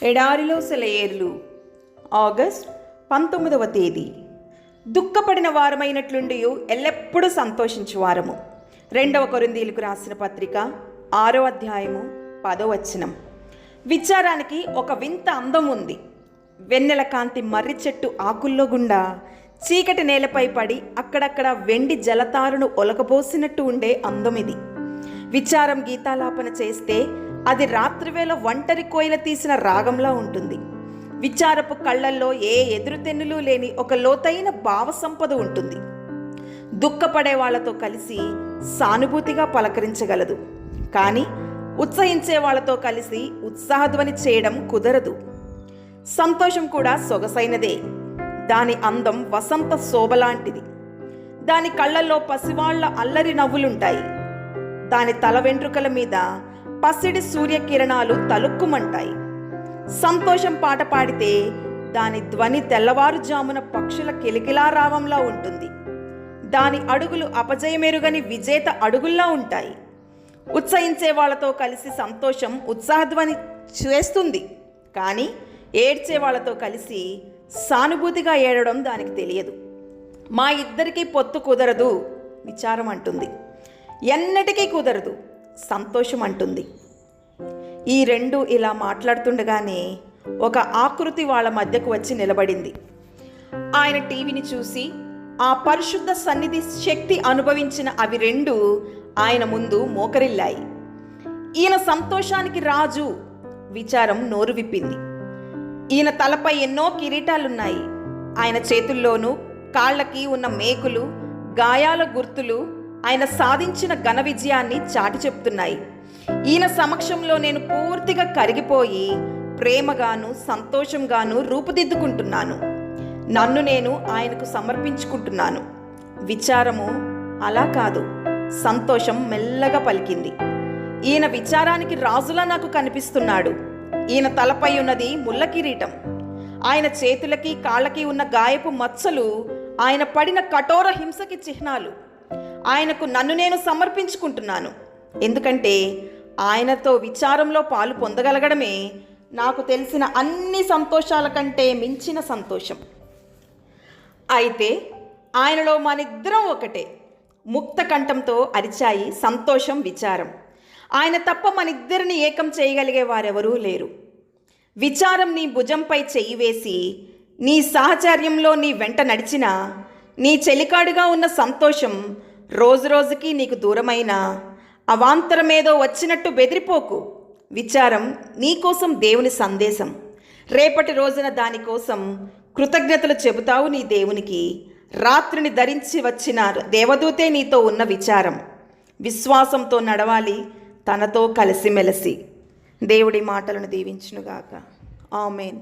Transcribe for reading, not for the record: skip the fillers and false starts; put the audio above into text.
ఎడారిలో సెలయేర్లు. ఆగస్ట్ 19వ తేదీ. దుఃఖపడిన వారమైనట్లుండి ఎల్లప్పుడూ సంతోషించువారము. 2వ కొరింథీయులకు రాసిన పత్రిక 6వ అధ్యాయము 10వ వచనం. విచారానికి ఒక వింత అందం ఉంది. వెన్నెల కాంతి మర్రి చెట్టు ఆకుల్లో గుండా చీకటి నేలపై పడి అక్కడక్కడ వెండి జలతారును ఒలకబోసినట్టు ఉండే అందం ఇది. విచారం గీతాలాపన చేస్తే అది రాత్రివేళ ఒంటరి కోయిల తీసిన రాగంలా ఉంటుంది. విచారపు కళ్ళల్లో ఏ ఎదురుతెన్నులు లేని ఒక లోతైన భావ సంపద ఉంటుంది. దుఃఖపడే వాళ్లతో కలిసి సానుభూతిగా పలకరించగలదు, కానీ ఉత్సహించే వాళ్లతో కలిసి ఉత్సాహధ్వని చేయడం కుదరదు. సంతోషం కూడా సొగసైనదే. దాని అందం వసంత శోభలాంటిది. దాని కళ్ళల్లో పసివాళ్ల అల్లరి నవ్వులుంటాయి. దాని తల వెంట్రుకల మీద పసిడి సూర్యకిరణాలు తలుక్కుమంటాయి. సంతోషం పాట పాడితే దాని ధ్వని తెల్లవారుజామున పక్షుల కిలకిలారావంలా ఉంటుంది. దాని అడుగులు అపజయమెరుగని విజేత అడుగుల్లా ఉంటాయి. ఉత్సహించే వాళ్లతో కలిసి సంతోషం ఉత్సాహధ్వని చేస్తుంది, కానీ ఏడ్చే వాళ్లతో కలిసి సానుభూతిగా ఏడడం దానికి తెలియదు. మా ఇద్దరికీ పొత్తు కుదరదు విచారం అంటుంది. ఎన్నటికీ కుదరదు సంతోషం అంటుంది. ఈ రెండు ఇలా మాట్లాడుతుండగానే ఒక ఆకృతి వాళ్ళ మధ్యకు వచ్చి నిలబడింది. ఆయన టీవీని చూసి ఆ పరిశుద్ధ సన్నిధి శక్తి అనుభవించిన అవి రెండు ఆయన ముందు మోకరిల్లాయి. ఈయన సంతోషానికి రాజు. విచారం నోరు విప్పింది. ఈయన తలపై ఎన్నో కిరీటాలున్నాయి. ఆయన చేతుల్లోనూ కాళ్ళకి ఉన్న మేకులు, గాయాల గుర్తులు ఆయన సాధించిన ఘన విజయాన్ని చాటి చెప్తున్నాయి. ఈయన సమక్షంలో నేను పూర్తిగా కరిగిపోయి ప్రేమగాను సంతోషంగాను రూపుదిద్దుకుంటున్నాను. నన్ను నేను ఆయనకు సమర్పించుకుంటున్నాను. విచారము అలా కాదు. సంతోషం మెల్లగా పలికింది. ఈయన విచారానికి రాజులా నాకు కనిపిస్తున్నాడు. ఈయన తలపై ఉన్నది ముళ్ళ కిరీటం. ఆయన చేతులకి కాళ్ళకి ఉన్న గాయపు మచ్చలు ఆయన పడిన కఠోర హింసకి చిహ్నాలు. ఆయనకు నన్ను నేను సమర్పించుకుంటున్నాను. ఎందుకంటే ఆయనతో విచారంలో పాలు పొందగలగడమే నాకు తెలిసిన అన్ని సంతోషాల కంటే మించిన సంతోషం. అయితే ఆయనలో మనిద్దరం ఒకటే. ముక్త కంఠంతో అరిచాయి సంతోషం, విచారం. ఆయన తప్ప మనిద్దరిని ఏకం చేయగలిగే వారెవరూ లేరు. విచారం నీ భుజంపై చెయ్యి వేసి నీ సాహచర్యంలో నీ వెంట నడిచినా నీ చెలికాడుగా ఉన్న సంతోషం రోజురోజుకి నీకు దూరమైన అవాంతరమేదో వచ్చినట్టు బెదిరిపోకు. విచారం నీకోసం దేవుని సందేశం. రేపటి రోజున దానికోసం కృతజ్ఞతలు చెబుతావు నీ దేవునికి. రాత్రిని ధరించి వచ్చిన దేవదూతే నీతో ఉన్న విచారం. విశ్వాసంతో నడవాలి తనతో కలిసిమెలిసి. దేవుడి మాటలను దీవించునుగాక. ఆమేన్.